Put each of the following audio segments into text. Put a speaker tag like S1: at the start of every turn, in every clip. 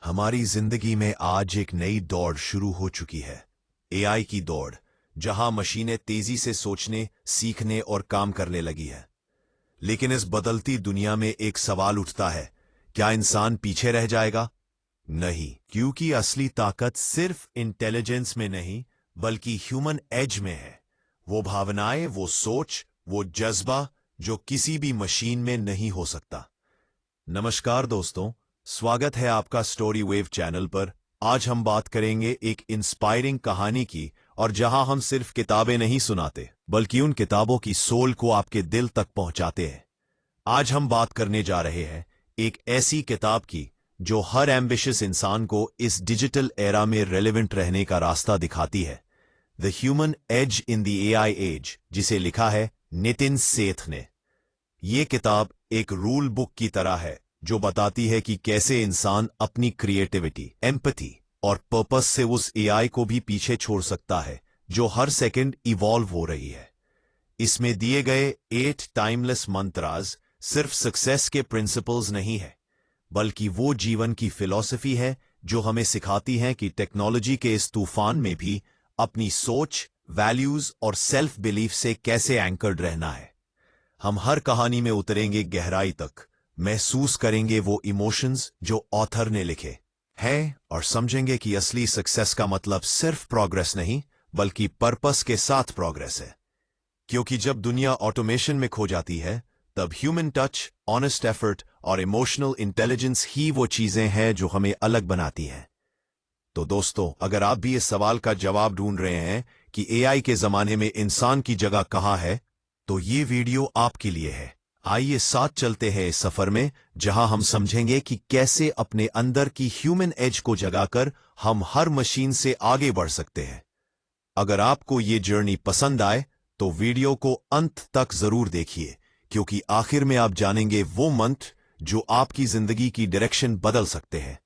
S1: हमारी जिंदगी में आज एक नई दौड़ शुरू हो चुकी है। एआई की दौड़, जहां मशीनें तेजी से सोचने, सीखने और काम करने लगी है। लेकिन इस बदलती दुनिया में एक सवाल उठता है, क्या इंसान पीछे रह जाएगा? नहीं, क्योंकि असली ताकत सिर्फ इंटेलिजेंस में नहीं, बल्कि ह्यूमन एज में है। वो भावनाएं, वो सोच, वो जज्बा जो किसी भी मशीन में नहीं हो सकता। नमस्कार दोस्तों, स्वागत है आपका स्टोरी वेव चैनल पर। आज हम बात करेंगे एक इंस्पायरिंग कहानी की, और जहां हम सिर्फ किताबें नहीं सुनाते, बल्कि उन किताबों की सोल को आपके दिल तक पहुंचाते हैं। आज हम बात करने जा रहे हैं एक ऐसी किताब की जो हर एम्बिशियस इंसान को इस डिजिटल एरा में रेलेवेंट रहने का रास्ता दिखाती है। The human edge in the AI age, जिसे लिखा है नितिन सेठ ने। ये किताब एक रूल बुक की तरह है, जो बताती है कि कैसे इंसान अपनी क्रिएटिविटी, एम्पैथी और पर्पस से उस एआई को भी पीछे छोड़ सकता है जो हर सेकंड इवॉल्व हो रही है। इसमें दिए गए 8 टाइमलेस मंत्रास सिर्फ सक्सेस के प्रिंसिपल्स नहीं है, बल्कि वो जीवन की फिलॉसफी है जो हमें सिखाती है कि टेक्नोलॉजी के इस तूफान में भी अपनी सोच, वैल्यूज और सेल्फ बिलीफ से कैसे एंकर्ड रहना है। हम हर कहानी में उतरेंगे गहराई तक, महसूस करेंगे वो इमोशंस जो ऑथर ने लिखे हैं, और समझेंगे कि असली सक्सेस का मतलब सिर्फ प्रोग्रेस नहीं, बल्कि पर्पस के साथ प्रोग्रेस है। क्योंकि जब दुनिया ऑटोमेशन में खो जाती है, तब ह्यूमन टच, ऑनेस्ट एफर्ट और इमोशनल इंटेलिजेंस ही वो चीजें हैं जो हमें अलग बनाती हैं। तो दोस्तों, अगर आप भी इस सवाल का जवाब ढूंढ रहे हैं कि एआई के जमाने में इंसान की जगह कहां है, तो ये वीडियो आपके लिए है। आइए साथ चलते हैं इस सफर में, जहां हम समझेंगे कि कैसे अपने अंदर की ह्यूमन एज को जगाकर हम हर मशीन से आगे बढ़ सकते हैं। अगर आपको ये जर्नी पसंद आए, तो वीडियो को अंत तक जरूर देखिए, क्योंकि आखिर में आप जानेंगे वो मंत्र जो आपकी जिंदगी की डायरेक्शन बदल सकते हैं।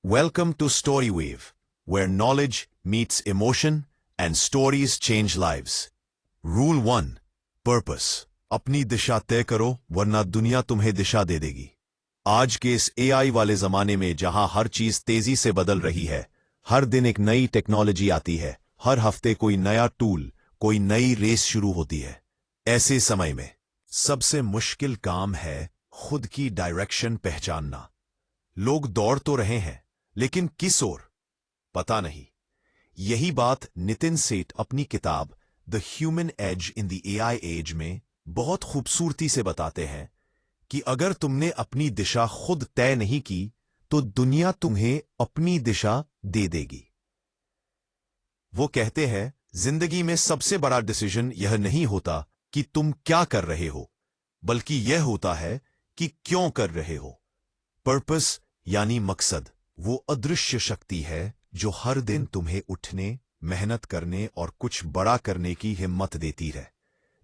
S1: Welcome to story wave, where knowledge meets emotion and stories change lives. Rule 1, purpose. अपनी दिशा तय करो, वरना दुनिया तुम्हें दिशा दे देगी। आज के इस एआई वाले जमाने में, जहां हर चीज तेजी से बदल रही है, हर दिन एक नई टेक्नोलॉजी आती है, हर हफ्ते कोई नया टूल, कोई नई रेस शुरू होती है। ऐसे समय में सबसे मुश्किल काम है खुद की डायरेक्शन पहचानना। लोग दौड़ तो रहे हैं, लेकिन किस ओर, पता नहीं। यही बात नितिन सेठ अपनी किताब the human edge in the AI age में बहुत खूबसूरती से बताते हैं कि अगर तुमने अपनी दिशा खुद तय नहीं की, तो दुनिया तुम्हें अपनी दिशा दे देगी। वो कहते हैं, जिंदगी में सबसे बड़ा डिसीजन यह नहीं होता कि तुम क्या कर रहे हो, बल्कि यह होता है कि क्यों कर रहे हो। पर्पस यानी मकसद, वो अदृश्य शक्ति है जो हर दिन तुम्हें उठने, मेहनत करने और कुछ बड़ा करने की हिम्मत देती है।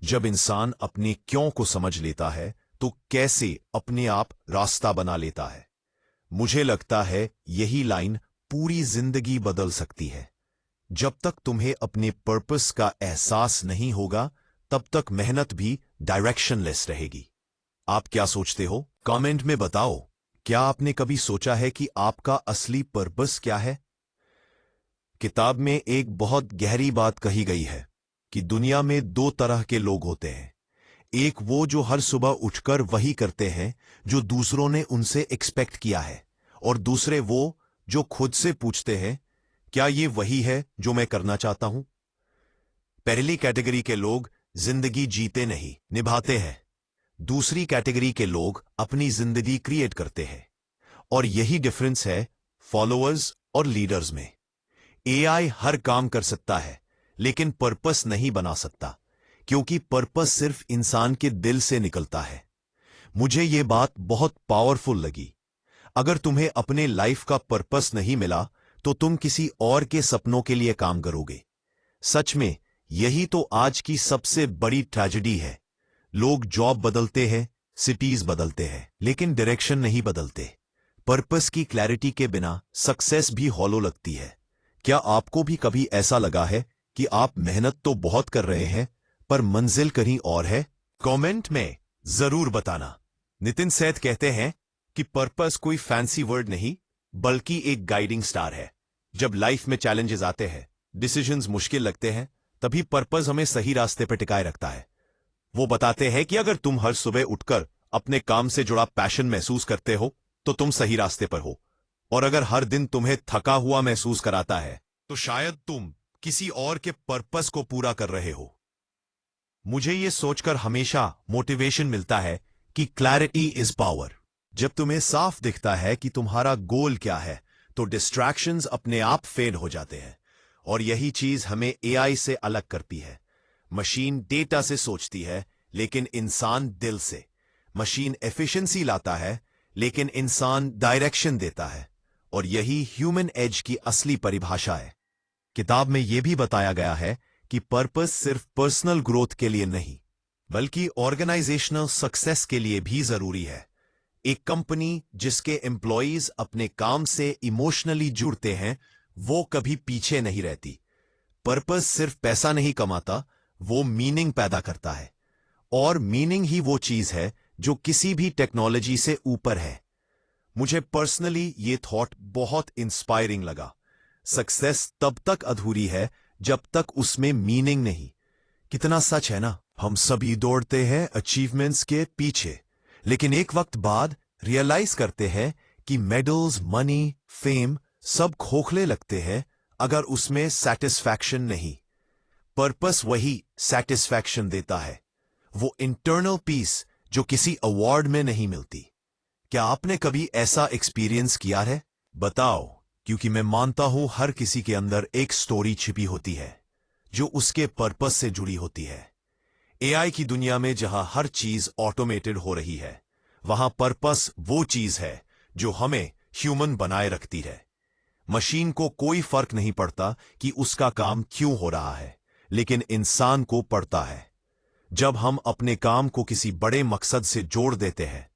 S1: जब इंसान अपने क्यों को समझ लेता है, तो कैसे अपने आप रास्ता बना लेता है। मुझे लगता है यही लाइन पूरी जिंदगी बदल सकती है। जब तक तुम्हें अपने पर्पस का एहसास नहीं होगा, तब तक मेहनत भी डायरेक्शनलेस रहेगी। आप क्या सोचते हो? कमेंट में बताओ। क्या आपने कभी सोचा है कि आपका असली पर्पस क्या है? किताब में एक बहुत गहरी बात कही गई है कि दुनिया में 2 तरह के लोग होते हैं। एक वो जो हर सुबह उठकर वही करते हैं जो दूसरों ने उनसे एक्सपेक्ट किया है, और दूसरे वो जो खुद से पूछते हैं, क्या ये वही है जो मैं करना चाहता हूं? पहली कैटेगरी के लोग जिंदगी जीते नहीं, निभाते हैं। दूसरी कैटेगरी के लोग अपनी जिंदगी क्रिएट करते हैं। और यही डिफरेंस है फॉलोअर्स और लीडर्स में। एआई हर काम कर सकता है, लेकिन पर्पस नहीं बना सकता, क्योंकि पर्पस सिर्फ इंसान के दिल से निकलता है। मुझे यह बात बहुत पावरफुल लगी। अगर तुम्हें अपने लाइफ का पर्पस नहीं मिला, तो तुम किसी और के सपनों के लिए काम करोगे। सच में यही तो आज की सबसे बड़ी ट्रेजेडी है। लोग जॉब बदलते हैं, सिटीज बदलते हैं, लेकिन डायरेक्शन नहीं बदलते। पर्पस की क्लैरिटी के बिना सक्सेस भी हॉलो लगती है। क्या आपको भी कभी ऐसा लगा है कि आप मेहनत तो बहुत कर रहे हैं, पर मंजिल कहीं और है? कमेंट में जरूर बताना। नितिन सेठ कहते हैं कि पर्पस कोई फैंसी वर्ड नहीं, बल्कि एक गाइडिंग स्टार है। जब लाइफ में चैलेंजेस आते हैं, डिसीजंस मुश्किल लगते हैं, तभी पर्पस हमें सही रास्ते पर टिकाए रखता है। वो बताते हैं कि अगर तुम हर सुबह उठकर अपने काम से जुड़ा पैशन महसूस करते हो तो तुम सही रास्ते पर हो, और अगर हर दिन तुम्हें थका हुआ महसूस कराता है तो शायद तुम किसी और के पर्पस को पूरा कर रहे हो। मुझे यह सोचकर हमेशा मोटिवेशन मिलता है कि क्लैरिटी इज पावर। जब तुम्हें साफ दिखता है कि तुम्हारा गोल क्या है तो डिस्ट्रैक्शंस अपने आप फेड हो जाते हैं, और यही चीज हमें एआई से अलग करती है। मशीन डेटा से सोचती है, लेकिन इंसान दिल से। मशीन एफिशिएंसी लाता है, लेकिन इंसान डायरेक्शन देता है, और यही ह्यूमन एज की असली परिभाषा है। किताब में यह भी बताया गया है कि पर्पस सिर्फ पर्सनल ग्रोथ के लिए नहीं, बल्कि ऑर्गेनाइजेशनल सक्सेस के लिए भी जरूरी है। एक कंपनी जिसके एम्प्लॉयज अपने काम से इमोशनली जुड़ते हैं, वो कभी पीछे नहीं रहती। पर्पस सिर्फ पैसा नहीं कमाता, वो मीनिंग पैदा करता है, और मीनिंग ही वो चीज है जो किसी भी टेक्नोलॉजी से ऊपर है। मुझे पर्सनली ये थॉट बहुत इंस्पायरिंग लगा। सक्सेस तब तक अधूरी है जब तक उसमें मीनिंग नहीं। कितना सच है ना। हम सभी दौड़ते हैं अचीवमेंट्स के पीछे, लेकिन एक वक्त बाद रियलाइज करते हैं कि मेडल्स, मनी, फेम सब खोखले लगते हैं अगर उसमें सेटिस्फैक्शन नहीं। पर्पस वही सेटिस्फैक्शन देता है, वो इंटरनल पीस जो किसी अवार्ड में नहीं मिलती। क्या आपने कभी ऐसा एक्सपीरियंस किया है? बताओ, क्योंकि मैं मानता हूं हर किसी के अंदर एक स्टोरी छिपी होती है जो उसके पर्पस से जुड़ी होती है। एआई की दुनिया में जहां हर चीज ऑटोमेटेड हो रही है, वहां पर्पस वो चीज है जो हमें ह्यूमन बनाए रखती है। मशीन को कोई फर्क नहीं पड़ता कि उसका काम क्यों हो रहा है, लेकिन इंसान को पड़ता है। जब हम अपने काम को किसी बड़े मकसद से जोड़ देते हैं,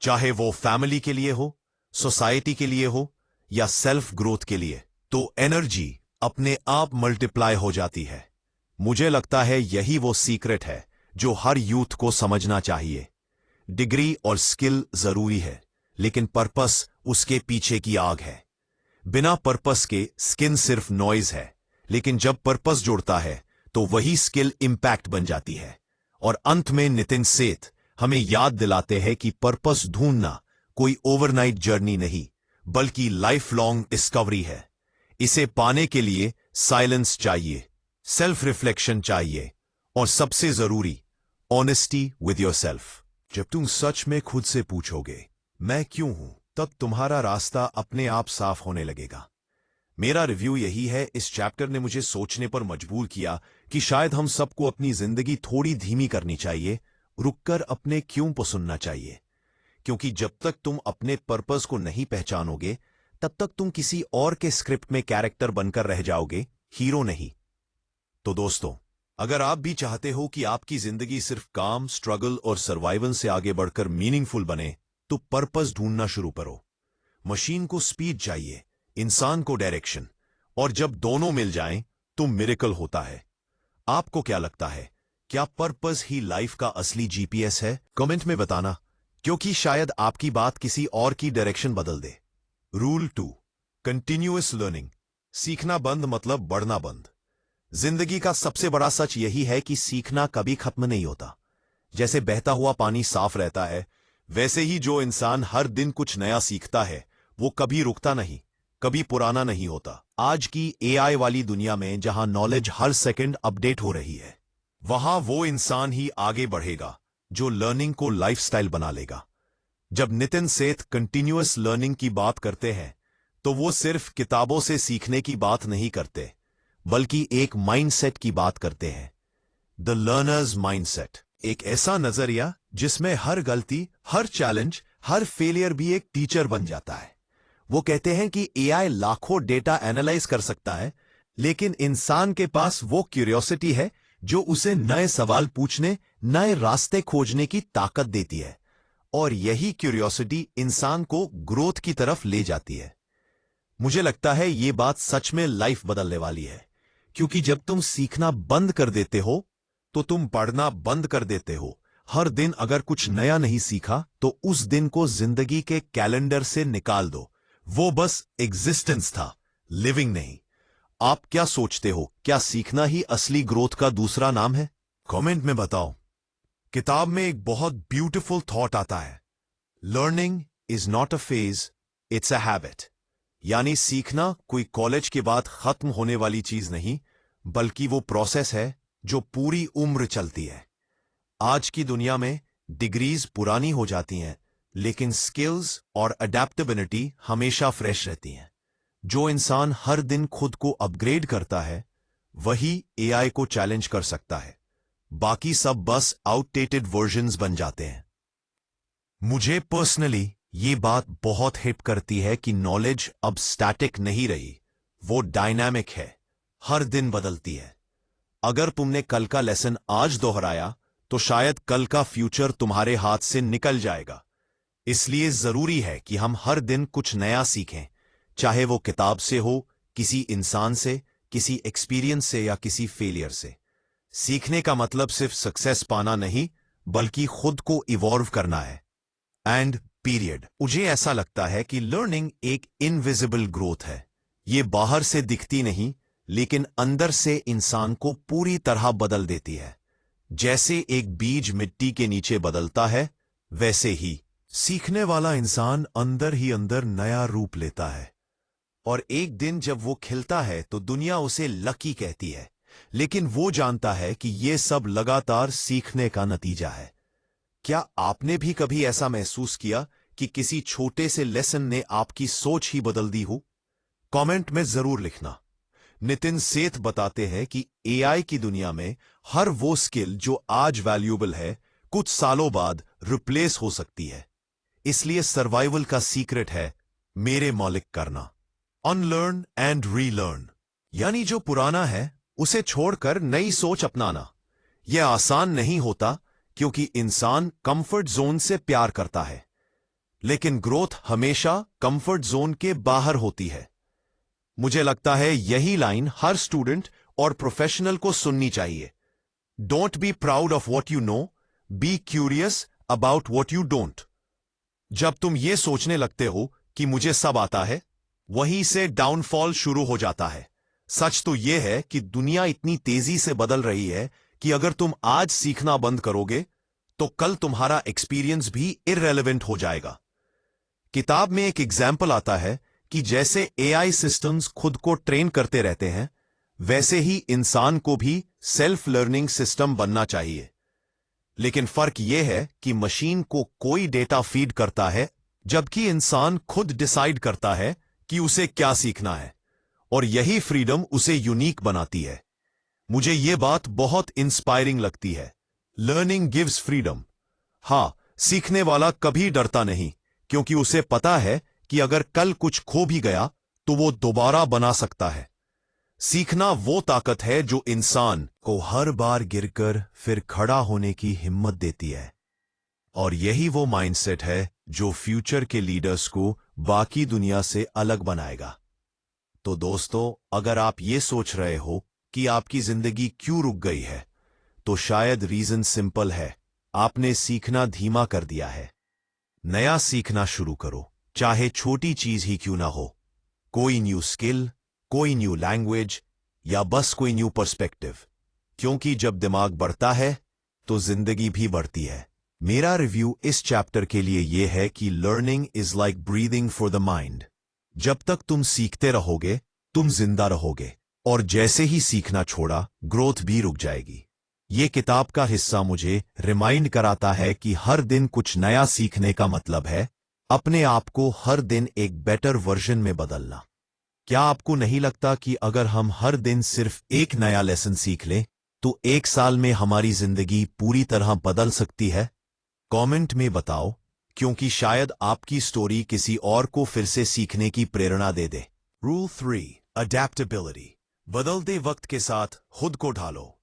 S1: चाहे वो फैमिली के लिए हो, सोसाइटी के लिए हो, या सेल्फ ग्रोथ के लिए, तो एनर्जी अपने आप मल्टीप्लाई हो जाती है। मुझे लगता है यही वो सीक्रेट है जो हर यूथ को समझना चाहिए। डिग्री और स्किल जरूरी है, लेकिन पर्पस उसके पीछे की आग है। बिना पर्पस के स्किन सिर्फ नॉइज है, लेकिन जब पर्पस जुड़ता है तो वही स्किल इंपैक्ट बन जाती है। और अंत में नितिन सेठ हमें याद दिलाते हैं कि पर्पस ढूंढना कोई ओवरनाइट जर्नी नहीं, बल्कि लाइफ लॉन्ग डिस्कवरी है। इसे पाने के लिए साइलेंस चाहिए, सेल्फ रिफ्लेक्शन चाहिए, और सबसे जरूरी ऑनेस्टी विद योरसेल्फ। जब तुम सच में खुद से पूछोगे मैं क्यों हूं, तब तुम्हारा रास्ता अपने आप साफ होने लगेगा। मेरा रिव्यू यही है। इस चैप्टर ने मुझे सोचने पर मजबूर किया कि शायद हम सबको अपनी जिंदगी थोड़ी धीमी करनी चाहिए, रुककर अपने क्यों को सुनना चाहिए। क्योंकि जब तक तुम अपने पर्पस को नहीं पहचानोगे, तब तक तुम किसी और के स्क्रिप्ट में कैरेक्टर बनकर रह जाओगे, हीरो नहीं। तो दोस्तों, अगर आप भी चाहते हो कि आपकी जिंदगी सिर्फ काम, स्ट्रगल और सर्वाइवल से आगे बढ़कर मीनिंगफुल बने, तो पर्पस ढूंढना शुरू करो। मशीन को स्पीड चाहिए, इंसान को डायरेक्शन, और जब दोनों मिल जाएं, तो मिरेकल होता है। आपको क्या लगता है, क्या पर्पस ही लाइफ का असली जीपीएस है? कमेंट में बताना, क्योंकि शायद आपकी बात किसी और की डायरेक्शन बदल दे। Rule 2, continuous learning. सीखना बंद मतलब बढ़ना बंद। जिंदगी का सबसे बड़ा सच यही है कि सीखना कभी खत्म नहीं होता। जैसे बहता हुआ पानी साफ रहता है, वैसे ही जो इंसान हर दिन कुछ नया सीखता है, वो कभी रुकता नहीं, कभी पुराना नहीं होता। आज की एआई वाली दुनिया में जहां नॉलेज हर सेकंड अपडेट हो रही है, वहां वो इंसान ही आगे बढ़ेगा जो लर्निंग को लाइफस्टाइल बना लेगा। जब नितिन सेठ कंटिन्यूअस लर्निंग की बात करते हैं, तो वो सिर्फ किताबों से सीखने की बात नहीं करते, बल्कि एक माइंडसेट की बात करते हैं। द लर्नर्स माइंडसेट, एक ऐसा नजरिया जिसमें हर गलती, हर चैलेंज, हर फेलियर भी एक टीचर बन जाता है। वो कहते हैं कि एआई लाखों डेटा एनालाइज कर सकता है, लेकिन इंसान के पास वो क्यूरियोसिटी है जो उसे नए सवाल पूछने, नए रास्ते खोजने की ताकत देती है। और यही क्यूरियोसिटी इंसान को ग्रोथ की तरफ ले जाती है। मुझे लगता है ये बात सच में लाइफ बदलने वाली है, क्योंकि जब तुम सीखना बंद कर देते हो, तो तुम पढ़ना बंद कर देते हो। हर दिन अगर कुछ नया नहीं सीखा, तो उस दिन को जिंदगी के कैलेंडर से निकाल दो। वो बस एग्जिस्टेंस था, लिविंग नहीं। आप क्या सोचते हो, क्या सीखना ही असली ग्रोथ का दूसरा नाम है? कमेंट में बताओ। किताब में एक बहुत ब्यूटीफुल थॉट आता है, learning is not a phase, it's a habit. यानी सीखना कोई कॉलेज के बाद खत्म होने वाली चीज नहीं, बल्कि वो प्रोसेस है जो पूरी उम्र चलती है। आज की दुनिया में डिग्रीज पुरानी हो जाती हैं, लेकिन स्किल्स और अडेप्टेबिलिटी हमेशा फ्रेश रहती हैं। जो इंसान हर दिन खुद को अपग्रेड करता है, वही एआई को चैलेंज कर सकता है। बाकी सब बस आउटडेटेड वर्जन्स बन जाते हैं। मुझे पर्सनली ये बात बहुत हिट करती है कि नॉलेज अब स्टैटिक नहीं रही, वो डायनामिक है, हर दिन बदलती है। अगर तुमने कल का लेसन आज दोहराया, तो शायद कल का फ्यूचर तुम्हारे हाथ से निकल जाएगा। इसलिए जरूरी है कि हम हर दिन कुछ नया सीखें, चाहे वो किताब से हो, किसी इंसान से, किसी एक्सपीरियंस से या किसी फेलियर से। सीखने का मतलब सिर्फ सक्सेस पाना नहीं, बल्कि खुद को इवॉल्व करना है। And period. मुझे ऐसा लगता है कि लर्निंग एक इनविजिबल ग्रोथ है। ये बाहर से दिखती नहीं, लेकिन अंदर से इंसान को पूरी तरह बदल देती है। जैसे एक बीज मिट्टी के नीचे बदलता है, वैसे ही सीखने वाला इंसान अंदर ही अंदर नया रूप लेता है। और एक दिन जब वो खिलता है तो दुनिया उसे लकी कहती है, लेकिन वो जानता है कि ये सब लगातार सीखने का नतीजा है। क्या आपने भी कभी ऐसा महसूस किया कि किसी छोटे से लेसन ने आपकी सोच ही बदल दी हो? कमेंट में जरूर लिखना। नितिन सेठ बताते हैं कि एआई की दुनिया में हर वो स्किल जो आज वैल्यूएबल है, कुछ सालों बाद रिप्लेस हो सकती है। इसलिए सर्वाइवल का सीक्रेट है मेरे मौलिक करना, अनलर्न एंड रीलर्न। यानी जो पुराना है उसे छोड़कर नई सोच अपनाना। यह आसान नहीं होता, क्योंकि इंसान कंफर्ट जोन से प्यार करता है, लेकिन ग्रोथ हमेशा कंफर्ट जोन के बाहर होती है। मुझे लगता है यही लाइन हर स्टूडेंट और प्रोफेशनल को सुननी चाहिए। Don't be proud of what you know, be curious about what you don't. जब तुम ये सोचने लगते हो कि मुझे सब आता है, वहीं से डाउनफॉल शुरू हो जाता है। सच तो यह है कि दुनिया इतनी तेजी से बदल रही है कि अगर तुम आज सीखना बंद करोगे, तो कल तुम्हारा एक्सपीरियंस भी इररेलेवेंट हो जाएगा। किताब में एक एग्जाम्पल आता है कि जैसे एआई सिस्टम्स खुद को ट्रेन करते रहते हैं, वैसे ही इंसान को भी सेल्फ लर्निंग सिस्टम बनना चाहिए। लेकिन फर्क यह है कि मशीन को कोई डेटा फीड करता है, जबकि इंसान खुद डिसाइड करता है कि उसे क्या सीखना है, और यही फ्रीडम उसे यूनिक बनाती है। मुझे यह बात बहुत इंस्पायरिंग लगती है। Learning gives freedom. हां, सीखने वाला कभी डरता नहीं, क्योंकि उसे पता है कि अगर कल कुछ खो भी गया तो वो दोबारा बना सकता है। सीखना वो ताकत है जो इंसान को हर बार गिरकर फिर खड़ा होने की हिम्मत देती है। और यही वो माइंडसेट है जो फ्यूचर के लीडर्स को बाकी दुनिया से अलग बनाएगा। तो दोस्तों, अगर आप ये सोच रहे हो कि आपकी जिंदगी क्यों रुक गई है, तो शायद रीजन सिंपल है, आपने सीखना धीमा कर दिया है। नया सीखना शुरू करो, चाहे छोटी चीज ही क्यों ना हो। कोई न्यू स्किल, कोई न्यू लैंग्वेज, या बस कोई न्यू पर्सपेक्टिव। क्योंकि जब दिमाग बढ़ता है तो जिंदगी भी बढ़ती है। मेरा रिव्यू इस चैप्टर के लिए यह है कि learning is like breathing for the mind. जब तक तुम सीखते रहोगे, तुम जिंदा रहोगे, और जैसे ही सीखना छोड़ा, ग्रोथ भी रुक जाएगी। ये किताब का हिस्सा मुझे रिमाइंड कराता है कि हर दिन कुछ नया सीखने का मतलब है अपने आप को हर दिन एक बेटर वर्जन में बदलना। क्या आपको नहीं लगता कि अगर हम हर दिन सिर्फ एक नया लेसन सीख लें, तो एक साल में हमारी जिंदगी पूरी तरह बदल सकती है? कमेंट में बताओ, क्योंकि शायद आपकी स्टोरी किसी और को फिर से सीखने की प्रेरणा दे दे। Rule 3, adaptability. बदलते वक्त के साथ खुद को ढालो।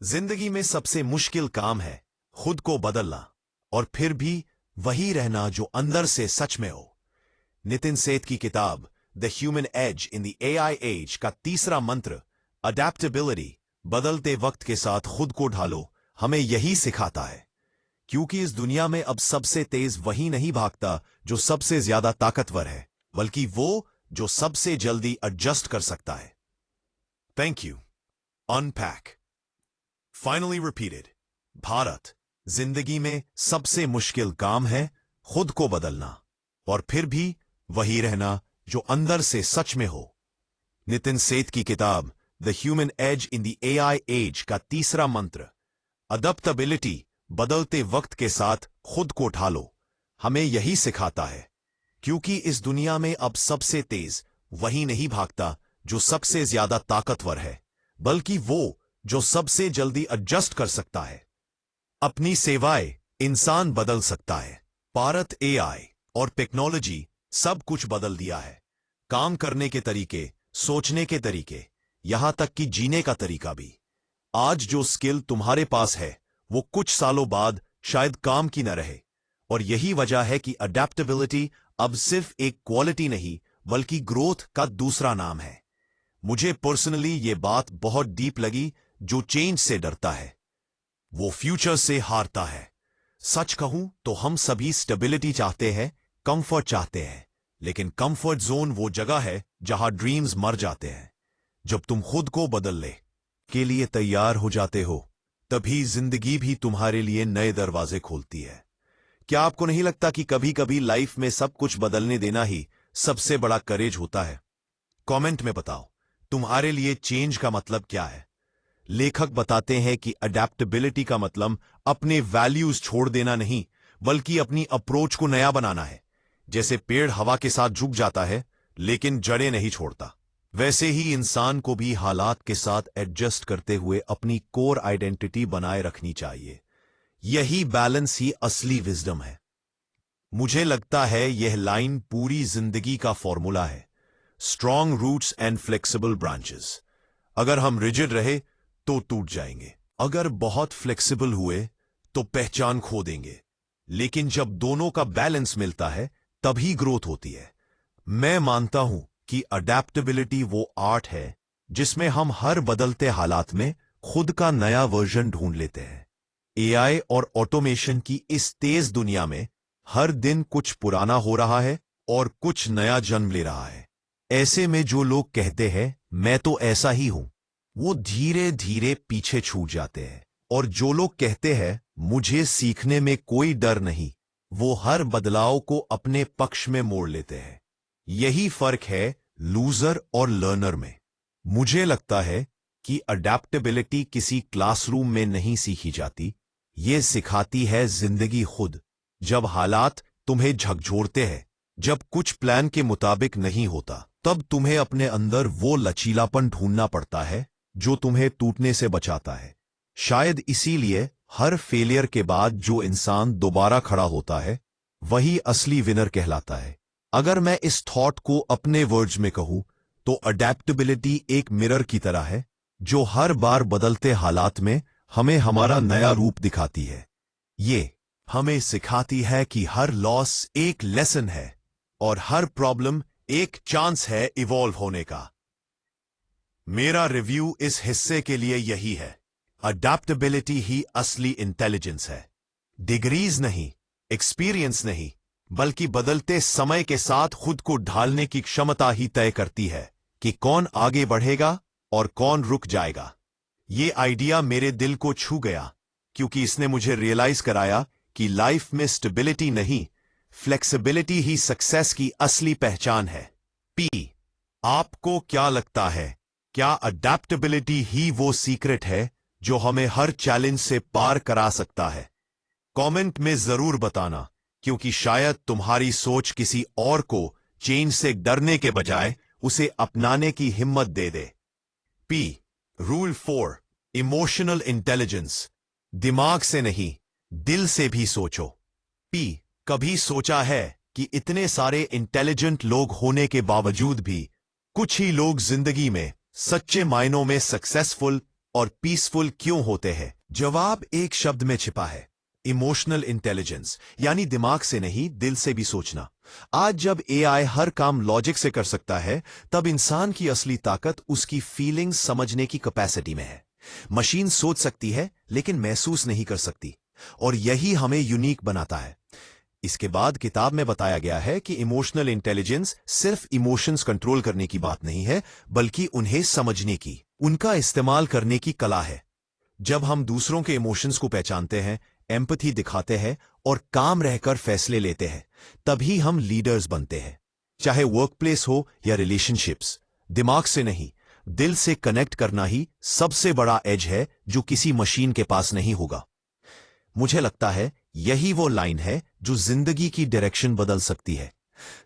S1: जिंदगी में सबसे मुश्किल काम है खुद को बदलना, और फिर भी वही रहना जो अंदर से सच में हो। नितिन सेठ की किताब the human edge in the AI age का तीसरा मंत्र, अडेप्टेबिलिटी, बदलते वक्त के साथ खुद को ढालो, हमें यही सिखाता है। क्योंकि इस दुनिया में अब सबसे तेज वही नहीं भागता जो सबसे ज्यादा ताकतवर है, बल्कि वो जो सबसे जल्दी एडजस्ट कर सकता है। Thank you. Unpack. Finally repeated. Bharat, जिंदगी में सबसे मुश्किल काम है खुद को बदलना, और फिर भी वही रहना जो अंदर से सच में हो। नितिन सेठ की किताब the human edge in the AI age का तीसरा मंत्र, अडप्टेबिलिटी, बदलते वक्त के साथ खुद को ढालो, हमें यही सिखाता है। क्योंकि इस दुनिया में अब सबसे तेज वही नहीं भागता जो सबसे ज्यादा ताकतवर है, बल्कि वो जो सबसे जल्दी एडजस्ट कर सकता है। अपनी सेवाएं इंसान बदल सकता है। भारत, एआई और टेक्नोलॉजी सब कुछ बदल दिया है। काम करने के तरीके, सोचने के तरीके, यहां तक कि जीने का तरीका भी। आज जो स्किल तुम्हारे पास है वो कुछ सालों बाद शायद काम की न रहे, और यही वजह है कि अडेप्टेबिलिटी अब सिर्फ एक क्वालिटी नहीं बल्कि ग्रोथ का दूसरा नाम है। मुझे पर्सनली ये बात बहुत डीप लगी। जो चेंज से डरता है वो फ्यूचर से हारता है। सच कहूं तो हम सभी स्टेबिलिटी चाहते हैं, कंफर्ट चाहते हैं, लेकिन कंफर्ट जोन वो जगह है जहां ड्रीम्स मर जाते हैं। जब तुम खुद को बदलने के लिए तैयार हो जाते हो, तभी जिंदगी भी तुम्हारे लिए नए दरवाजे खोलती है। क्या आपको नहीं लगता कि कभी कभी लाइफ में सब कुछ बदलने देना ही सबसे बड़ा करेज होता है? कमेंट में बताओ, तुम्हारे लिए चेंज का मतलब क्या है? लेखक बताते हैं कि अडेप्टेबिलिटी का मतलब अपने वैल्यूज छोड़ देना नहीं, बल्कि अपनी अप्रोच को नया बनाना है। जैसे पेड़ हवा के साथ झुक जाता है लेकिन जड़ें नहीं छोड़ता, वैसे ही इंसान को भी हालात के साथ एडजस्ट करते हुए अपनी कोर आइडेंटिटी बनाए रखनी चाहिए। यही बैलेंस ही असली विजडम है। मुझे लगता है यह लाइन पूरी जिंदगी का फॉर्मूला है। Strong roots and flexible branches. अगर हम रिजिड रहे तो टूट जाएंगे, अगर बहुत फ्लेक्सिबल हुए तो पहचान खो देंगे, लेकिन जब दोनों का बैलेंस मिलता है तभी ग्रोथ होती है। मैं मानता हूं कि अडेप्टेबिलिटी वो आर्ट है जिसमें हम हर बदलते हालात में खुद का नया वर्जन ढूंढ लेते हैं। एआई और ऑटोमेशन की इस तेज दुनिया में हर दिन कुछ पुराना हो रहा है और कुछ नया जन्म ले रहा है। ऐसे में जो लोग कहते हैं मैं तो ऐसा ही हूं, वो धीरे धीरे पीछे छूट जाते हैं, और जो लोग कहते हैं मुझे सीखने में कोई डर नहीं, वो हर बदलाव को अपने पक्ष में मोड़ लेते हैं। यही फर्क है लूजर और लर्नर में। मुझे लगता है कि अडेप्टेबिलिटी किसी क्लासरूम में नहीं सीखी जाती, ये सिखाती है जिंदगी खुद। जब हालात तुम्हें झकझोरते हैं, जब कुछ प्लान के मुताबिक नहीं होता, तब तुम्हें अपने अंदर वो लचीलापन ढूंढना पड़ता है जो तुम्हें टूटने से बचाता है। शायद इसीलिए हर फेलियर के बाद जो इंसान दोबारा खड़ा होता है वही असली विनर कहलाता है। अगर मैं इस थॉट को अपने वर्ड्स में कहूं तो अडेप्टेबिलिटी एक मिरर की तरह है जो हर बार बदलते हालात में हमें हमारा नया रूप दिखाती है। ये हमें सिखाती है कि हर लॉस एक लेसन है और हर प्रॉब्लम एक चांस है इवॉल्व होने का। मेरा रिव्यू इस हिस्से के लिए यही है। अडेप्टेबिलिटी ही असली इंटेलिजेंस है। डिग्रीज नहीं, एक्सपीरियंस नहीं, बल्कि बदलते समय के साथ खुद को ढालने की क्षमता ही तय करती है कि कौन आगे बढ़ेगा और कौन रुक जाएगा। ये आइडिया मेरे दिल को छू गया क्योंकि इसने मुझे रियलाइज कराया कि लाइफ में स्टेबिलिटी नहीं, फ्लेक्सिबिलिटी ही सक्सेस की असली पहचान है। पी, आपको क्या लगता है? क्या अडेप्टेबिलिटी ही वो सीक्रेट है जो हमें हर चैलेंज से पार करा सकता है? कमेंट में जरूर बताना, क्योंकि शायद तुम्हारी सोच किसी और को चेंज से डरने के बजाय उसे अपनाने की हिम्मत दे दे। पी, रूल 4, इमोशनल इंटेलिजेंस। दिमाग से नहीं, दिल से भी सोचो। पी, कभी सोचा है कि इतने सारे इंटेलिजेंट लोग होने के बावजूद भी कुछ ही लोग जिंदगी में सच्चे मायनों में सक्सेसफुल और पीसफुल क्यों होते हैं? जवाब एक शब्द में छिपा है, इमोशनल इंटेलिजेंस, यानी दिमाग से नहीं दिल से भी सोचना। आज जब एआई हर काम लॉजिक से कर सकता है, तब इंसान की असली ताकत उसकी फीलिंग्स समझने की कैपेसिटी में है। मशीन सोच सकती है लेकिन महसूस नहीं कर सकती, और यही हमें यूनिक बनाता है। इसके बाद किताब में बताया गया है कि इमोशनल इंटेलिजेंस सिर्फ इमोशंस कंट्रोल करने की बात नहीं है, बल्कि उन्हें समझने की, उनका इस्तेमाल करने की कला है। जब हम दूसरों के इमोशंस को पहचानते हैं, एम्पैथी दिखाते हैं और काम रहकर फैसले लेते हैं, तभी हम लीडर्स बनते हैं। चाहे वर्कप्लेस हो या रिलेशनशिप्स, दिमाग से नहीं, दिल से कनेक्ट करना ही सबसे बड़ा एज है जो किसी मशीन के पास नहीं होगा। मुझे लगता है यही वो लाइन है जो जिंदगी की डायरेक्शन बदल सकती है।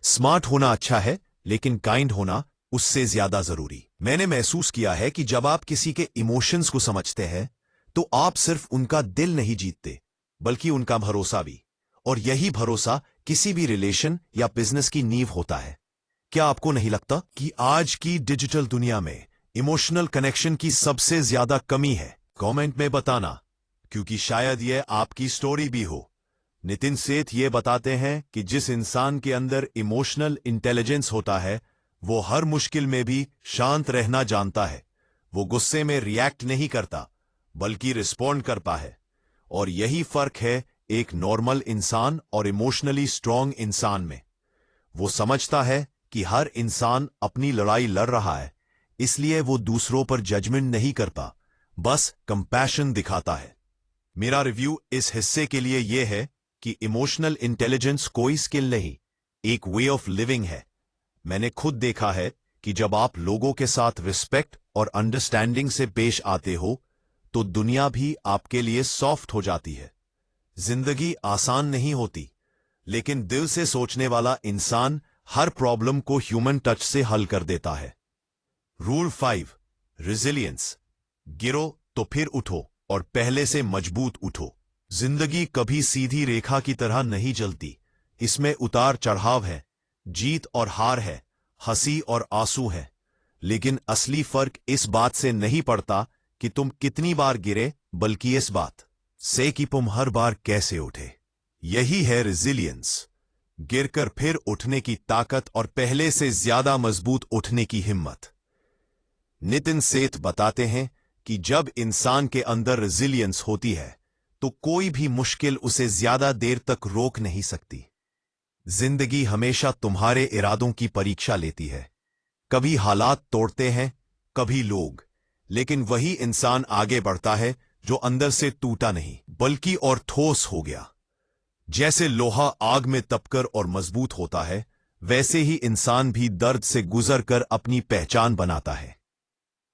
S1: स्मार्ट होना अच्छा है, लेकिन काइंड होना उससे ज्यादा जरूरी। मैंने महसूस किया है कि जब आप किसी के इमोशंस को समझते हैं, तो आप सिर्फ उनका दिल नहीं जीतते, बल्कि उनका भरोसा भी। और यही भरोसा किसी भी रिलेशन या बिजनेस की नींव होता है। क्या आपको नहीं लगता कि आज की डिजिटल दुनिया में इमोशनल कनेक्शन की सबसे ज्यादा कमी है? कमेंट में बताना, क्योंकि शायद यह आपकी स्टोरी भी हो। नितिन सेठ ये बताते हैं कि जिस इंसान के अंदर इमोशनल इंटेलिजेंस होता है, वो हर मुश्किल में भी शांत रहना जानता है। वो गुस्से में रिएक्ट नहीं करता, बल्कि रिस्पॉन्ड करता है। और यही फर्क है एक नॉर्मल इंसान और इमोशनली स्ट्रांग इंसान में। वो समझता है कि हर इंसान अपनी लड़ाई लड़ रहा है, इसलिए वो दूसरों पर जजमेंट नहीं करता, बस कंपैशन दिखाता है। मेरा रिव्यू इस हिस्से के लिए यह है कि इमोशनल इंटेलिजेंस कोई स्किल नहीं, एक वे ऑफ लिविंग है। मैंने खुद देखा है कि जब आप लोगों के साथ रिस्पेक्ट और अंडरस्टैंडिंग से पेश आते हो, तो दुनिया भी आपके लिए सॉफ्ट हो जाती है। जिंदगी आसान नहीं होती, लेकिन दिल से सोचने वाला इंसान हर प्रॉब्लम को ह्यूमन टच से हल कर देता है। Rule 5, resilience. गिरो तो फिर उठो, और पहले से मजबूत उठो। जिंदगी कभी सीधी रेखा की तरह नहीं चलती, इसमें उतार चढ़ाव है, जीत और हार है, हंसी और आंसू है। लेकिन असली फर्क इस बात से नहीं पड़ता कि तुम कितनी बार गिरे, बल्कि इस बात से कि तुम हर बार कैसे उठे। यही है रेजिलियंस, गिरकर फिर उठने की ताकत और पहले से ज्यादा मजबूत उठने की हिम्मत। नितिन सेठ बताते हैं कि जब इंसान के अंदर रेजिलियंस होती है, तो कोई भी मुश्किल उसे ज्यादा देर तक रोक नहीं सकती। जिंदगी हमेशा तुम्हारे इरादों की परीक्षा लेती है। कभी हालात तोड़ते हैं, कभी लोग, लेकिन वही इंसान आगे बढ़ता है जो अंदर से टूटा नहीं, बल्कि और ठोस हो गया। जैसे लोहा आग में तपकर और मजबूत होता है, वैसे ही इंसान भी दर्द से गुजरकर अपनी पहचान बनाता है।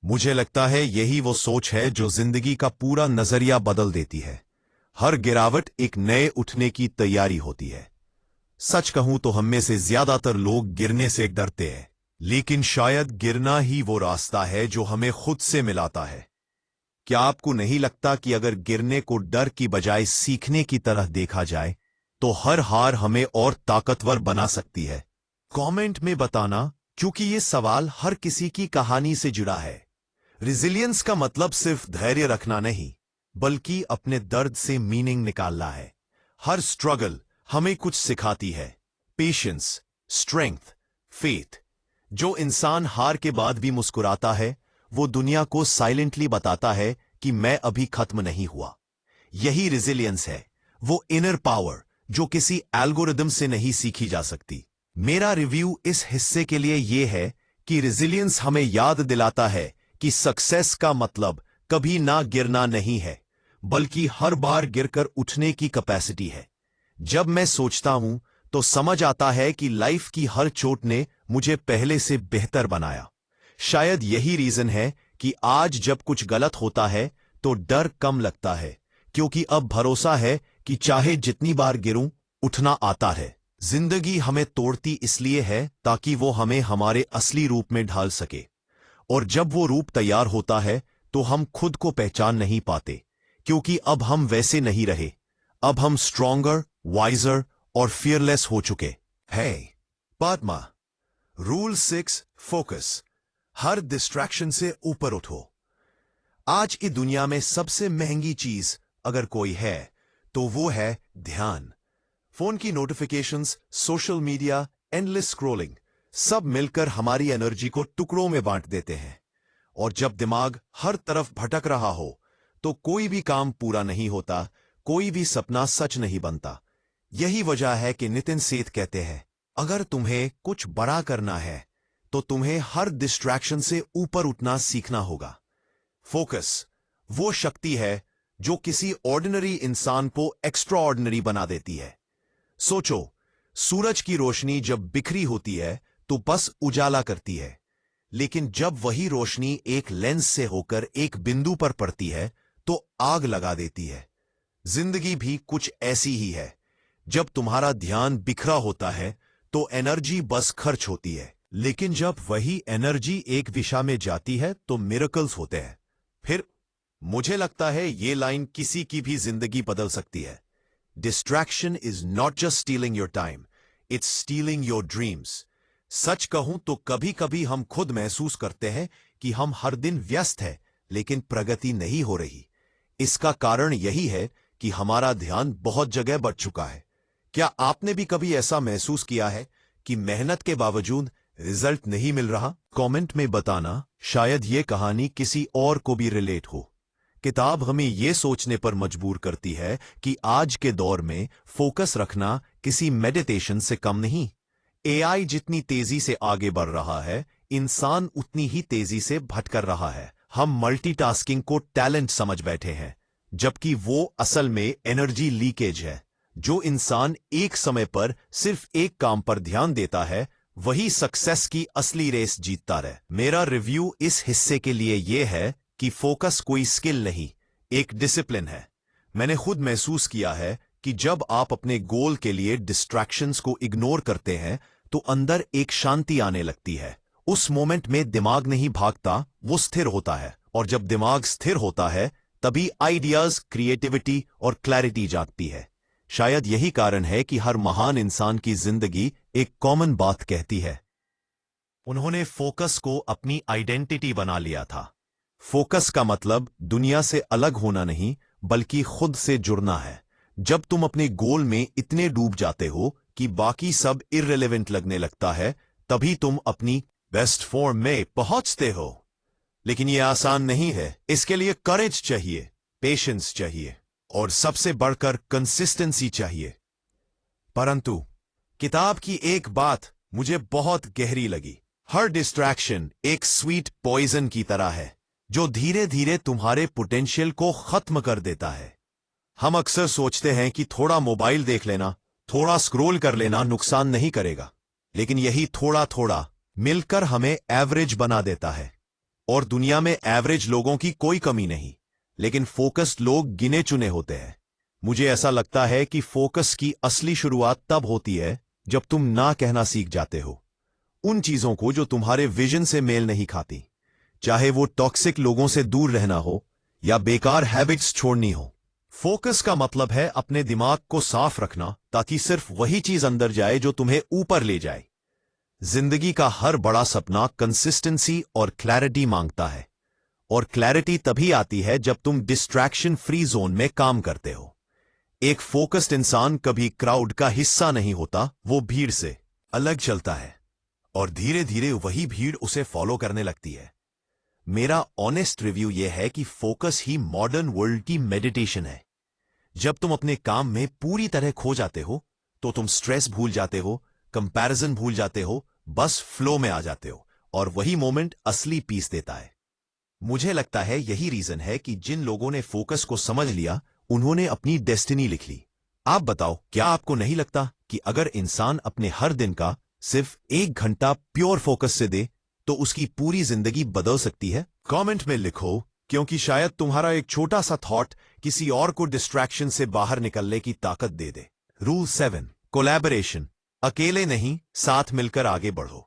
S1: मुझे लगता है यही वो सोच है जो जिंदगी का पूरा नजरिया बदल देती है। हर गिरावट एक नए उठने की तैयारी होती है। सच कहूं तो हम में से ज्यादातर लोग गिरने से डरते हैं, लेकिन शायद गिरना ही वो रास्ता है जो हमें खुद से मिलाता है। क्या आपको नहीं लगता कि अगर गिरने को डर की बजाय सीखने की तरह देखा जाए, तो हर हार हमें और ताकतवर बना सकती है? कमेंट में बताना, क्योंकि ये सवाल हर किसी की कहानी से जुड़ा है। रेजिलियंस का मतलब सिर्फ धैर्य रखना नहीं, बल्कि अपने दर्द से मीनिंग निकालना है। हर स्ट्रगल हमें कुछ सिखाती है। Patience, strength, faith. जो इंसान हार के बाद भी मुस्कुराता है, वो दुनिया को साइलेंटली बताता है कि मैं अभी खत्म नहीं हुआ। यही रेजिलियंस है, वो इनर पावर जो किसी एल्गोरिदम से नहीं सीखी जा सकती। मेरा रिव्यू इस हिस्से के लिए यह है कि रेजिलियंस हमें याद दिलाता है कि सक्सेस का मतलब कभी ना गिरना नहीं है, बल्कि हर बार गिरकर उठने की कैपेसिटी है। जब मैं सोचता हूं, तो समझ आता है कि लाइफ की हर चोट ने मुझे पहले से बेहतर बनाया। शायद यही रीजन है कि आज जब कुछ गलत होता है, तो डर कम लगता है, क्योंकि अब भरोसा है कि चाहे जितनी बार गिरूं, उठना आता है। जिंदगी हमें तोड़ती इसलिए है ताकि वो हमें हमारे असली रूप में ढाल सके। और जब वो रूप तैयार होता है, तो हम खुद को पहचान नहीं पाते, क्योंकि अब हम वैसे नहीं रहे। अब हम स्ट्रॉन्गर, वाइजर और फियरलेस हो चुके हैं। पद्मा। Rule 6, focus. हर डिस्ट्रैक्शन से ऊपर उठो। आज की दुनिया में सबसे महंगी चीज अगर कोई है, तो वो है ध्यान। फोन की notifications, social media, endless scrolling, सब मिलकर हमारी एनर्जी को टुकड़ों में बांट देते हैं। और जब दिमाग हर तरफ भटक रहा हो, तो कोई भी काम पूरा नहीं होता, कोई भी सपना सच नहीं बनता। यही वजह है कि नितिन सेठ कहते हैं, अगर तुम्हें कुछ बड़ा करना है तो तुम्हें हर डिस्ट्रैक्शन से ऊपर उठना सीखना होगा। फोकस वो शक्ति है जो किसी ऑर्डिनरी इंसान को एक्स्ट्रा ऑर्डिनरी बना देती है। सोचो, सूरज की रोशनी जब बिखरी होती है तो बस उजाला करती है, लेकिन जब वही रोशनी एक लेंस से होकर एक बिंदु पर पड़ती है तो आग लगा देती है। जिंदगी भी कुछ ऐसी ही है। जब तुम्हारा ध्यान बिखरा होता है तो एनर्जी बस खर्च होती है, लेकिन जब वही एनर्जी एक दिशा में जाती है तो मिरेकल्स होते हैं। फिर मुझे लगता है ये लाइन किसी की भी जिंदगी बदल सकती है। Distraction is not just stealing your time, it's stealing your dreams. सच कहूं तो कभी कभी हम खुद महसूस करते हैं कि हम हर दिन व्यस्त हैं, लेकिन प्रगति नहीं हो रही। इसका कारण यही है कि हमारा ध्यान बहुत जगह बढ़ चुका है। क्या आपने भी कभी ऐसा महसूस किया है कि मेहनत के बावजूद रिजल्ट नहीं मिल रहा? कमेंट में बताना, शायद ये कहानी किसी और को भी रिलेट हो। किताब हमें ये सोचने पर मजबूर करती है कि आज के दौर में फोकस रखना किसी मेडिटेशन से कम नहीं। एआई जितनी तेजी से आगे बढ़ रहा है, इंसान उतनी ही तेजी से भटक रहा है। हम मल्टीटास्किंग को टैलेंट समझ बैठे हैं, जबकि वो असल में एनर्जी लीकेज है। जो इंसान एक समय पर सिर्फ एक काम पर ध्यान देता है, वही सक्सेस की असली रेस जीतता रहे। मेरा रिव्यू इस हिस्से के लिए यह है कि फोकस कोई स्किल नहीं, एक डिसिप्लिन है। मैंने खुद महसूस किया है कि जब आप अपने गोल के लिए डिस्ट्रैक्शंस को इग्नोर करते हैं तो अंदर एक शांति आने लगती है। उस मोमेंट में दिमाग नहीं भागता, वो स्थिर होता है। और जब दिमाग स्थिर होता है तभी आइडियाज, क्रिएटिविटी और क्लैरिटी जागती है। शायद यही कारण है कि हर महान इंसान की जिंदगी एक कॉमन बात कहती है। उन्होंने फोकस को अपनी आइडेंटिटी बना लिया था। फोकस का मतलब दुनिया से अलग होना नहीं, बल्कि खुद से जुड़ना है। जब तुम अपने गोल में इतने डूब जाते हो कि बाकी सब इररिलेवेंट लगने लगता है, तभी तुम अपनी बेस्ट फॉर्म में पहुंचते हो। लेकिन यह आसान नहीं है। इसके लिए करेज चाहिए, पेशेंस चाहिए और सबसे बढ़कर कंसिस्टेंसी चाहिए। परंतु किताब की एक बात मुझे बहुत गहरी लगी। हर डिस्ट्रैक्शन एक स्वीट पॉइजन की तरह है, जो धीरे धीरे तुम्हारे पोटेंशियल को खत्म कर देता है। हम अक्सर सोचते हैं कि थोड़ा मोबाइल देख लेना, थोड़ा स्क्रॉल कर लेना नुकसान नहीं करेगा, लेकिन यही थोड़ा थोड़ा मिलकर हमें एवरेज बना देता है। और दुनिया में एवरेज लोगों की कोई कमी नहीं, लेकिन फोकस्ड लोग गिने चुने होते हैं। मुझे ऐसा लगता है कि फोकस की असली शुरुआत तब होती है जब तुम ना कहना सीख जाते हो उन चीजों को जो तुम्हारे विजन से मेल नहीं खाती, चाहे वो टॉक्सिक लोगों से दूर रहना हो या बेकार हैबिट्स छोड़नी हो। फोकस का मतलब है अपने दिमाग को साफ रखना, ताकि सिर्फ वही चीज अंदर जाए जो तुम्हें ऊपर ले जाए। जिंदगी का हर बड़ा सपना कंसिस्टेंसी और क्लैरिटी मांगता है, और क्लैरिटी तभी आती है जब तुम डिस्ट्रैक्शन फ्री जोन में काम करते हो। एक फोकस्ड इंसान कभी क्राउड का हिस्सा नहीं होता, वो भीड़ से अलग चलता है और धीरे धीरे वही भीड़ उसे फॉलो करने लगती है। मेरा ऑनेस्ट रिव्यू यह है कि फोकस ही मॉडर्न वर्ल्ड की मेडिटेशन है। जब तुम अपने काम में पूरी तरह खो जाते हो तो तुम स्ट्रेस भूल जाते हो, कंपैरिजन भूल जाते हो, बस फ्लो में आ जाते हो, और वही मोमेंट असली पीस देता है। मुझे लगता है यही रीजन है कि जिन लोगों ने फोकस को समझ लिया, उन्होंने अपनी डेस्टिनी लिख ली। आप बताओ, क्या आपको नहीं लगता कि अगर इंसान अपने हर दिन का सिर्फ 1 घंटा प्योर फोकस से दे तो उसकी पूरी जिंदगी बदल सकती है? कमेंट में लिखो, क्योंकि शायद तुम्हारा एक छोटा सा थॉट किसी और को डिस्ट्रैक्शन से बाहर निकलने की ताकत दे दे। Rule 7, collaboration. अकेले नहीं, साथ मिलकर आगे बढ़ो।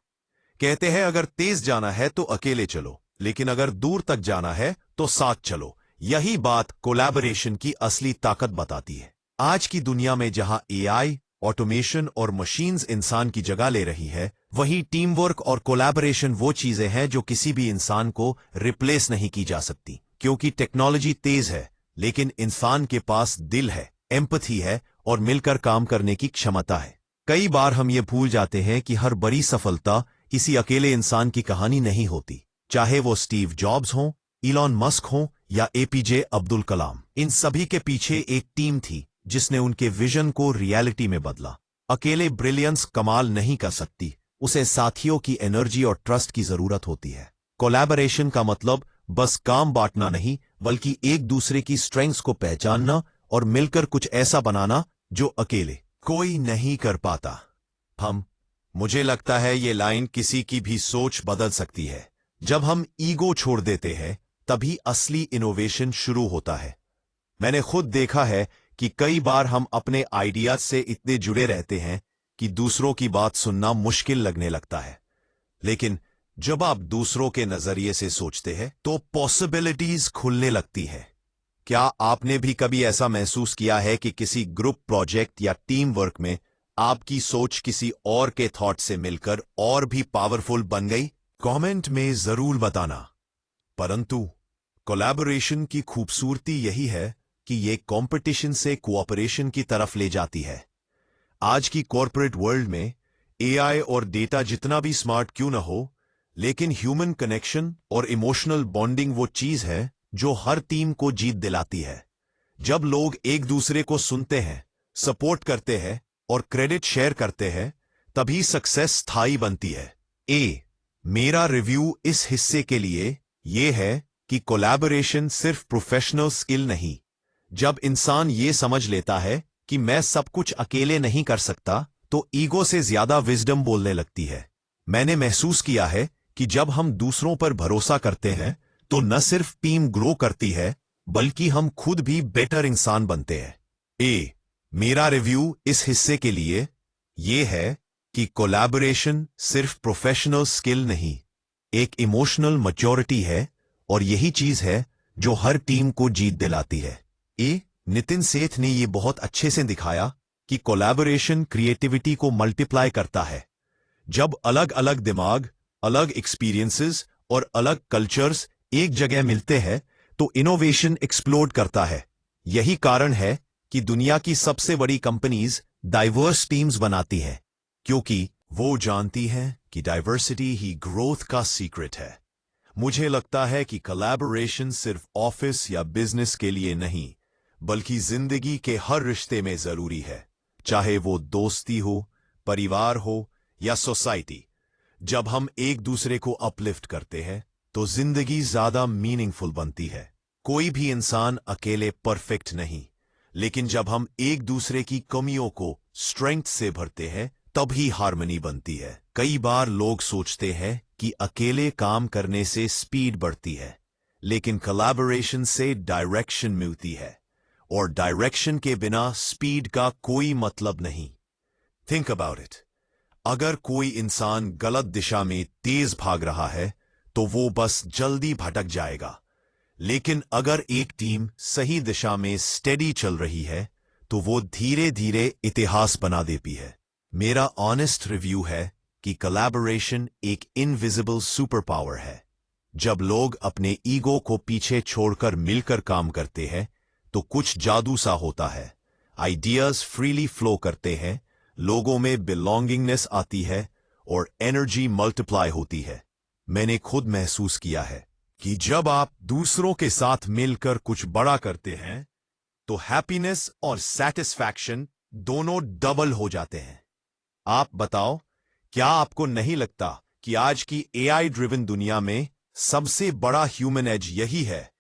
S1: कहते हैं अगर तेज जाना है तो अकेले चलो, लेकिन अगर दूर तक जाना है तो साथ चलो। यही बात कोलैबोरेशन की असली ताकत बताती है। आज की दुनिया में जहां एआई, ऑटोमेशन और मशीन्स इंसान की जगह ले रही है, वही टीम वर्क और कोलैबोरेशन वो चीजें हैं जो किसी भी इंसान को रिप्लेस नहीं की जा सकती। क्योंकि टेक्नोलॉजी तेज है, लेकिन इंसान के पास दिल है, एम्पैथी है और मिलकर काम करने की क्षमता है। कई बार हम ये भूल जाते हैं कि हर बड़ी सफलता किसी अकेले इंसान की कहानी नहीं होती। चाहे वो स्टीव जॉब्स हों, इलॉन मस्क हों या एपीजे अब्दुल कलाम, इन सभी के पीछे एक टीम थी, जिसने उनके विजन को रियलिटी में बदला। अकेले ब्रिलियंस कमाल नहीं कर सकती, उसे साथियों की एनर्जी और ट्रस्ट की जरूरत होती है। कोलैबोरेशन का मतलब बस काम बांटना नहीं, बल्कि एक दूसरे की स्ट्रेंथ्स को पहचानना और मिलकर कुछ ऐसा बनाना जो अकेले कोई नहीं कर पाता। मुझे लगता है ये लाइन किसी की भी सोच बदल सकती है। जब हम ईगो छोड़ देते हैं, तभी असली इनोवेशन शुरू होता है। मैंने खुद देखा है कि कई बार हम अपने आइडियाज से इतने जुड़े रहते हैं कि दूसरों की बात सुनना मुश्किल लगने लगता है। लेकिन जब आप दूसरों के नजरिए से सोचते हैं, तो पॉसिबिलिटीज खुलने लगती है। क्या आपने भी कभी ऐसा महसूस किया है कि किसी ग्रुप प्रोजेक्ट या टीम वर्क में आपकी सोच किसी और के थॉट से मिलकर और भी पावरफुल बन गई? कमेंट में जरूर बताना। परंतु कोलैबोरेशन की खूबसूरती यही है कि ये कंपटीशन से कोऑपरेशन की तरफ ले जाती है। आज की कॉर्पोरेट वर्ल्ड में एआई और डेटा जितना भी स्मार्ट क्यों न हो, लेकिन ह्यूमन कनेक्शन और इमोशनल बॉन्डिंग वो चीज है जो हर टीम को जीत दिलाती है। जब लोग एक दूसरे को सुनते हैं, सपोर्ट करते हैं और क्रेडिट शेयर करते हैं, तभी सक्सेस स्थायी बनती है। मेरा रिव्यू इस हिस्से के लिए यह है कि कोलैबोरेशन सिर्फ प्रोफेशनल स्किल नहीं। जब इंसान ये समझ लेता है कि मैं सब कुछ अकेले नहीं कर सकता, तो ईगो से ज्यादा विजडम बोलने लगती है। मैंने महसूस किया है कि जब हम दूसरों पर भरोसा करते हैं, तो न सिर्फ टीम ग्रो करती है, बल्कि हम खुद भी बेटर इंसान बनते हैं। मेरा रिव्यू इस हिस्से के लिए यह है कि कोलैबोरेशन सिर्फ प्रोफेशनल स्किल नहीं, एक इमोशनल मैच्योरिटी है, और यही चीज है जो हर टीम को जीत दिलाती है। नितिन सेठ ने यह बहुत अच्छे से दिखाया कि कोलैबोरेशन क्रिएटिविटी को मल्टीप्लाई करता है। जब अलग अलग दिमाग, अलग एक्सपीरियंसेस और अलग कल्चर्स एक जगह मिलते हैं, तो इनोवेशन एक्सप्लोड करता है। यही कारण है कि दुनिया की सबसे बड़ी कंपनीज डाइवर्स टीम्स बनाती हैं, क्योंकि वो जानती हैं कि डाइवर्सिटी ही ग्रोथ का सीक्रेट है। मुझे लगता है कि कोलैबोरेशन सिर्फ ऑफिस या बिजनेस के लिए नहीं, बल्कि जिंदगी के हर रिश्ते में जरूरी है, चाहे वो दोस्ती हो, परिवार हो या सोसाइटी। जब हम एक दूसरे को अपलिफ्ट करते हैं, तो जिंदगी ज्यादा मीनिंगफुल बनती है। कोई भी इंसान अकेले परफेक्ट नहीं, लेकिन जब हम एक दूसरे की कमियों को स्ट्रेंथ से भरते हैं, तभी हार्मनी बनती है। कई बार लोग सोचते हैं कि अकेले काम करने से स्पीड बढ़ती है, लेकिन कोलैबोरेशन से डायरेक्शन मिलती है, और डायरेक्शन के बिना स्पीड का कोई मतलब नहीं। Think about it. अगर कोई इंसान गलत दिशा में तेज भाग रहा है, तो वो बस जल्दी भटक जाएगा। लेकिन अगर एक टीम सही दिशा में स्टेडी चल रही है, तो वो धीरे धीरे इतिहास बना देती है। मेरा ऑनेस्ट रिव्यू है कि कोलैबोरेशन एक इनविजिबल सुपर पावर है। जब लोग अपने ईगो को पीछे छोड़कर मिलकर काम करते हैं, तो कुछ जादू सा होता है। आइडियाज फ्रीली फ्लो करते हैं, लोगों में बिलोंगिंगनेस आती है और एनर्जी मल्टीप्लाई होती है। मैंने खुद महसूस किया है कि जब आप दूसरों के साथ मिलकर कुछ बड़ा करते हैं, तो हैप्पीनेस और सैटिस्फैक्शन दोनों डबल हो जाते हैं। आप बताओ, क्या आपको नहीं लगता कि आज की एआई ड्रिवन दुनिया में सबसे बड़ा ह्यूमन एज यही है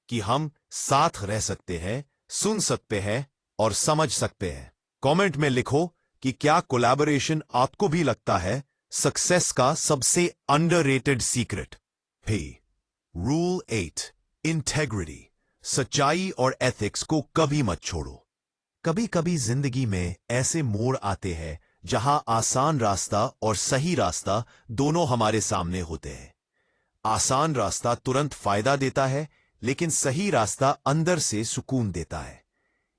S1: कि हम साथ रह सकते हैं, सुन सकते हैं और समझ सकते हैं? कमेंट में लिखो कि क्या कोलैबोरेशन आपको भी लगता है सक्सेस का सबसे अंडररेटेड सीक्रेट? Rule 8, integrity. सच्चाई और एथिक्स को कभी मत छोड़ो। कभी कभी जिंदगी में ऐसे मोड़ आते हैं जहां आसान रास्ता और सही रास्ता दोनों हमारे सामने होते हैं। आसान रास्ता तुरंत फायदा देता है, लेकिन सही रास्ता अंदर से सुकून देता है।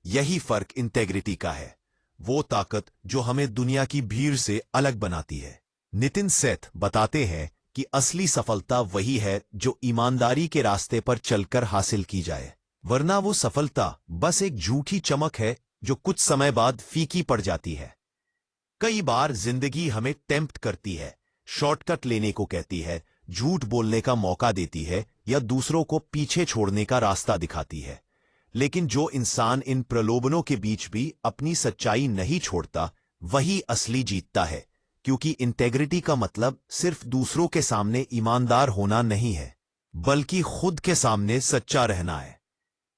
S1: यही फर्क इंटेग्रिटी का है, वो ताकत जो हमें दुनिया की भीड़ से अलग बनाती है। नितिन सेठ बताते हैं कि असली सफलता वही है जो ईमानदारी के रास्ते पर चलकर हासिल की जाए, वरना वो सफलता बस एक झूठी चमक है जो कुछ समय बाद फीकी पड़ जाती है। कई बार जिंदगी हमें टेम्प्ट करती है, शॉर्टकट लेने को कहती है, झूठ बोलने का मौका देती है या दूसरों को पीछे छोड़ने का रास्ता दिखाती है। लेकिन जो इंसान इन प्रलोभनों के बीच भी अपनी सच्चाई नहीं छोड़ता, वही असली जीतता है। क्योंकि इंटेग्रिटी का मतलब सिर्फ दूसरों के सामने ईमानदार होना नहीं है, बल्कि खुद के सामने सच्चा रहना है।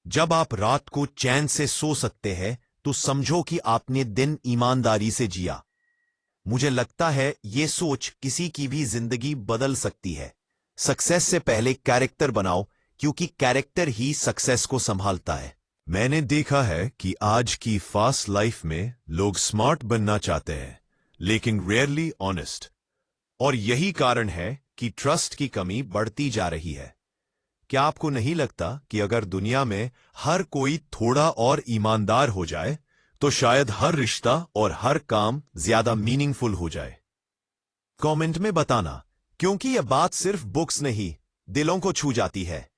S1: जब आप रात को चैन से सो सकते हैं, तो समझो कि आपने दिन ईमानदारी से जिया। मुझे लगता है ये सोच किसी की भी जिंदगी बदल सकती है। सक्सेस से पहले कैरेक्टर बनाओ, क्योंकि कैरेक्टर ही सक्सेस को संभालता है। मैंने देखा है कि आज की फास्ट लाइफ में लोग स्मार्ट बनना चाहते हैं, लेकिन रेयरली ऑनेस्ट। और यही कारण है कि ट्रस्ट की कमी बढ़ती जा रही है। क्या आपको नहीं लगता कि अगर दुनिया में हर कोई थोड़ा और ईमानदार हो जाए, तो शायद हर रिश्ता और हर काम ज्यादा मीनिंगफुल हो जाए? कमेंट में बताना, क्योंकि यह बात सिर्फ बुक्स नहीं, दिलों को छू जाती है।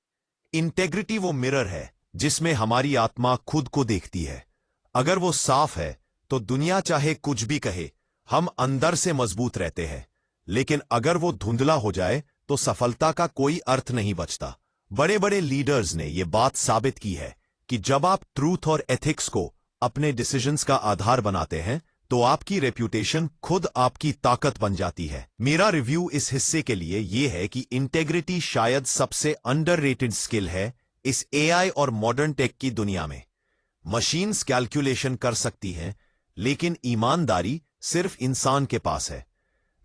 S1: इंटेग्रिटी वो मिरर है जिसमें हमारी आत्मा खुद को देखती है। अगर वो साफ है, तो दुनिया चाहे कुछ भी कहे, हम अंदर से मजबूत रहते हैं। लेकिन अगर वो धुंधला हो जाए, तो सफलता का कोई अर्थ नहीं बचता। बड़े बड़े लीडर्स ने यह बात साबित की है कि जब आप ट्रूथ और एथिक्स को अपने डिसीजंस का आधार बनाते हैं, तो आपकी रेप्यूटेशन खुद आपकी ताकत बन जाती है। मेरा रिव्यू इस हिस्से के लिए यह है कि इंटेग्रिटी शायद सबसे अंडररेटेड स्किल है इस एआई और मॉडर्न टेक की दुनिया में। मशीन्स कैलकुलेशन कर सकती हैं, लेकिन ईमानदारी सिर्फ इंसान के पास है।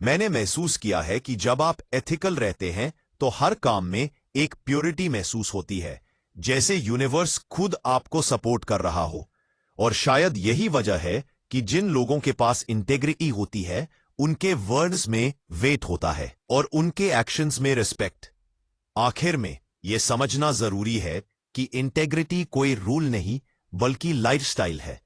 S1: मैंने महसूस किया है कि जब आप एथिकल रहते हैं, तो हर काम में एक प्योरिटी महसूस होती है, जैसे यूनिवर्स खुद आपको सपोर्ट कर रहा हो। और शायद यही वजह है कि जिन लोगों के पास इंटेग्रिटी होती है, उनके वर्ड्स में वेट होता है और उनके एक्शंस में रिस्पेक्ट। आखिर में यह समझना जरूरी है कि इंटेग्रिटी कोई रूल नहीं, बल्कि लाइफस्टाइल है।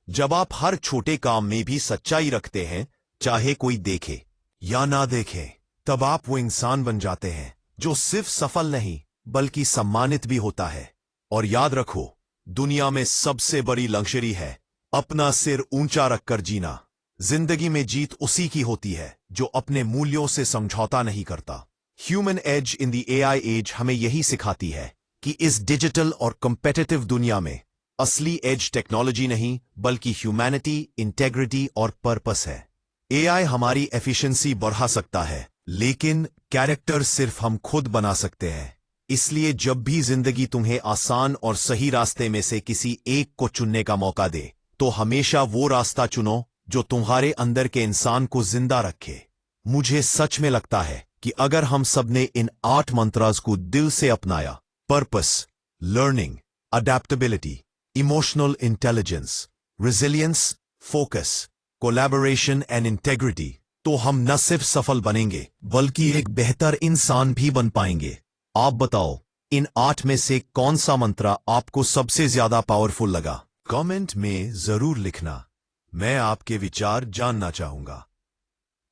S1: जब आप हर छोटे काम में भी सच्चाई रखते हैं, चाहे कोई देखे या ना देखे, तब आप वो इंसान बन जाते हैं जो सिर्फ सफल नहीं, बल्कि सम्मानित भी होता है। और याद रखो, दुनिया में सबसे बड़ी लग्जरी है अपना सिर ऊंचा रखकर जीना। जिंदगी में जीत उसी की होती है जो अपने मूल्यों से समझौता नहीं करता। Human edge in the AI age हमें यही सिखाती है कि इस डिजिटल और कॉम्पिटिटिव दुनिया में असली एज टेक्नोलॉजी नहीं, बल्कि ह्यूमैनिटी, इंटेग्रिटी और पर्पस है। एआई हमारी एफिशिएंसी बढ़ा सकता है, लेकिन कैरेक्टर सिर्फ हम खुद बना सकते हैं। इसलिए जब भी जिंदगी तुम्हें आसान और सही रास्ते में से किसी एक को चुनने का मौका दे, तो हमेशा वो रास्ता चुनो जो तुम्हारे अंदर के इंसान को जिंदा रखे। मुझे सच में लगता है कि अगर हम सबने इन 8 मंत्रास को दिल से अपनाया, purpose, learning, adaptability, emotional intelligence, resilience, focus, collaboration and integrity, तो हम न सिर्फ सफल बनेंगे, बल्कि एक बेहतर इंसान भी बन पाएंगे। आप बताओ, इन 8 में से कौन सा मंत्र आपको सबसे ज्यादा पावरफुल लगा? कमेंट में जरूर लिखना, मैं आपके विचार जानना चाहूंगा।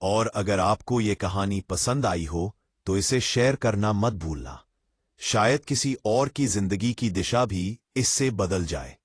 S1: और अगर आपको ये कहानी पसंद आई हो, तो इसे शेयर करना मत भूलना। शायद किसी और की जिंदगी की दिशा भी इससे बदल जाए।